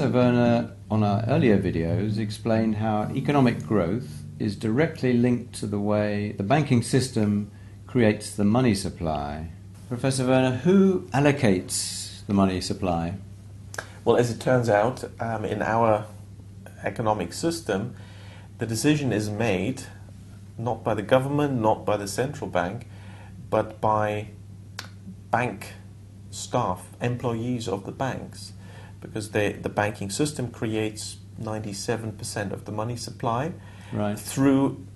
Professor Wörner, on our earlier videos, explained how economic growth is directly linked to the way the banking system creates the money supply. Professor Wörner, who allocates the money supply? Well, as it turns out, in our economic system, the decision is made not by the government, not by the central bank, but by bank staff, employees of the banks, because the banking system creates 97% of the money supply through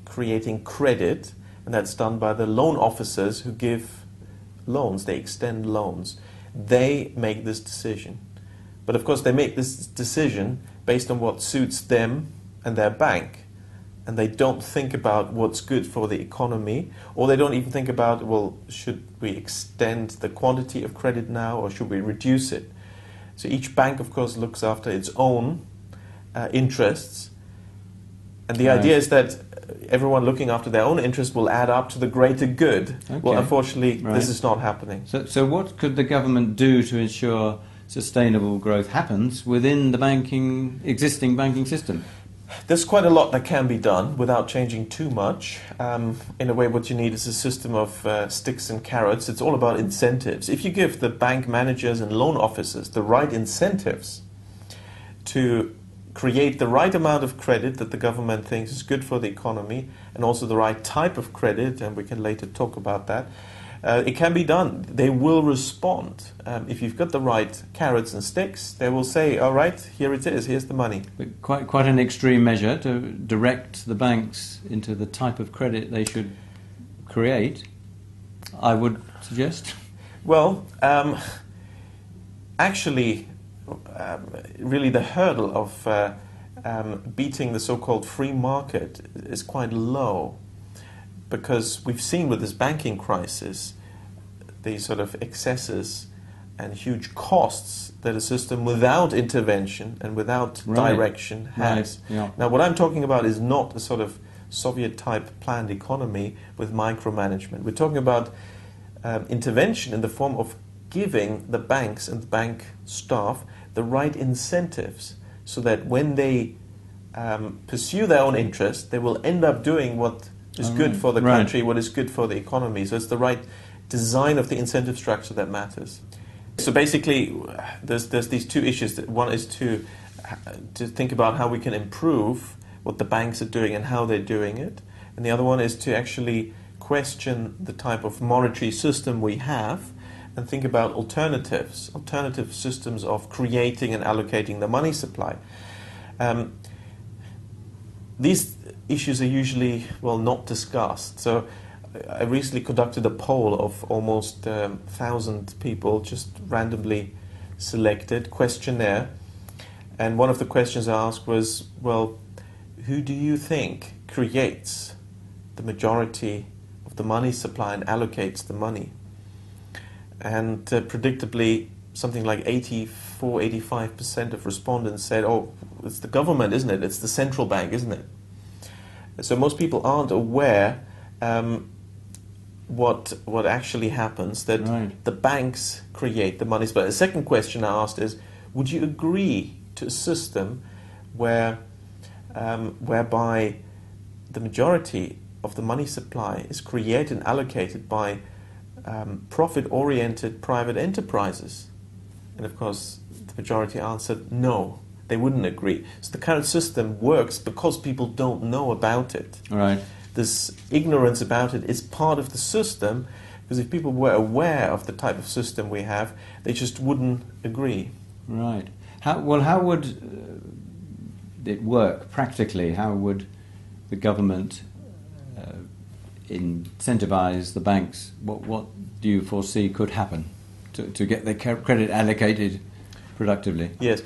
creating credit, and that's done by the loan officers who give loans, they extend loans. They make this decision. But of course they make this decision based on what suits them and their bank. And they don't think about what's good for the economy, or they don't even think about, well, should we extend the quantity of credit now, or should we reduce it? So each bank, of course, looks after its own interests. And the idea is that everyone looking after their own interests will add up to the greater good. Okay. Well, unfortunately, this is not happening. So what could the government do to ensure sustainable growth happens within the existing banking system? There's quite a lot that can be done without changing too much. In a way, what you need is a system of sticks and carrots. It's all about incentives. If you give the bank managers and loan officers the right incentives to create the right amount of credit that the government thinks is good for the economy, and also the right type of credit, and we can later talk about that, it can be done. They will respond. If you've got the right carrots and sticks, they will say, all right, here it is, here's the money. But quite an extreme measure to direct the banks into the type of credit they should create, I would suggest. Well, actually, really the hurdle of beating the so-called free market is quite low. Because we've seen with this banking crisis these sort of excesses and huge costs that a system without intervention and without direction has. Right. Yeah. Now, what I'm talking about is not a sort of Soviet-type planned economy with micromanagement. We're talking about intervention in the form of giving the banks and the bank staff the right incentives so that when they pursue their own interest, they will end up doing what is good for the country, what is good for the economy. So it's the right design of the incentive structure that matters. So basically, there's these two issues. One is to think about how we can improve what the banks are doing and how they're doing it. And the other one is to actually question the type of monetary system we have and think about alternative systems of creating and allocating the money supply. These issues are usually, not discussed. So I recently conducted a poll of almost 1,000 people, just randomly selected, questionnaire. And one of the questions I asked was, well, who do you think creates the majority of the money supply and allocates the money? And predictably, something like 85% of respondents said, oh, it's the government, isn't it? It's the central bank, isn't it? So most people aren't aware what actually happens, that the banks create the money supply. The second question I asked is, would you agree to a system whereby the majority of the money supply is created and allocated by profit-oriented private enterprises? And of course, the majority answered no. They wouldn't agree. So the current system works because people don't know about it. Right. This ignorance about it is part of the system, because if people were aware of the type of system we have, they just wouldn't agree. Right. How would it work practically? How would the government incentivize the banks? What do you foresee could happen to get the credit allocated productively? Yes.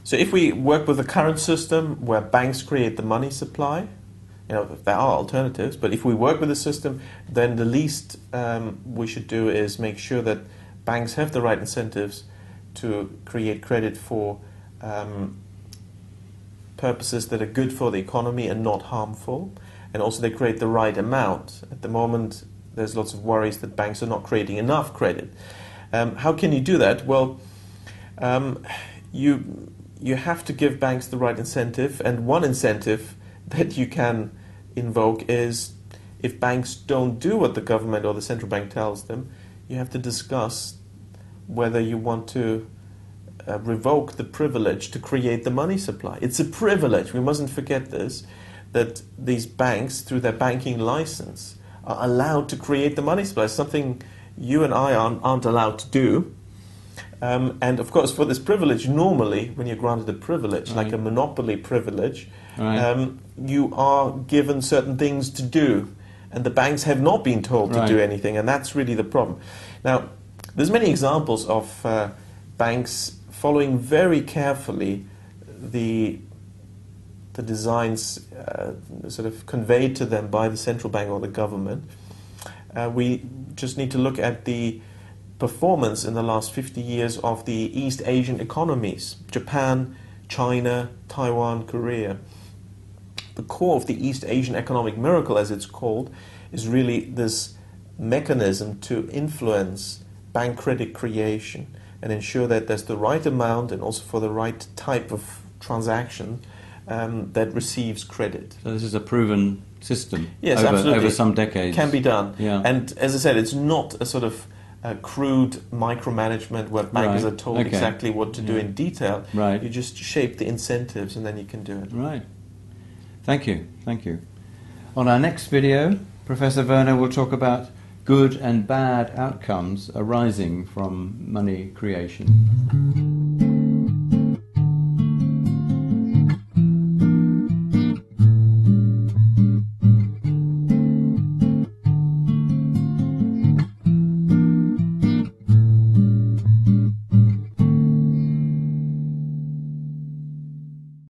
So if we work with the current system where banks create the money supply, there are alternatives, but if we work with the system, then the least we should do is make sure that banks have the right incentives to create credit for purposes that are good for the economy and not harmful, and also they create the right amount. At the moment, there's lots of worries that banks are not creating enough credit. How can you do that? Well, You have to give banks the right incentive, and one incentive that you can invoke is if banks don't do what the government or the central bank tells them, you have to discuss whether you want to revoke the privilege to create the money supply. It's a privilege, we mustn't forget this, that these banks, through their banking license, are allowed to create the money supply, something you and I aren't allowed to do. And of course, for this privilege, normally, when you're granted a privilege, like a monopoly privilege, you are given certain things to do, and the banks have not been told to do anything, and that's really the problem. Now, there's many examples of banks following very carefully the designs sort of conveyed to them by the central bank or the government. We just need to look at the performance in the last 50 years of the East Asian economies, Japan, China, Taiwan, Korea. The core of the East Asian economic miracle, as it's called, is really this mechanism to influence bank credit creation and ensure that there's the right amount and also for the right type of transaction that receives credit. So this is a proven system. Yes, absolutely. Over some decades. Can be done. Yeah. And as I said, it's not a sort of crude micromanagement where bankers are told exactly what to do in detail. Right. You just shape the incentives and then you can do it. Right. Thank you. Thank you. On our next video, Professor Wörner will talk about good and bad outcomes arising from money creation.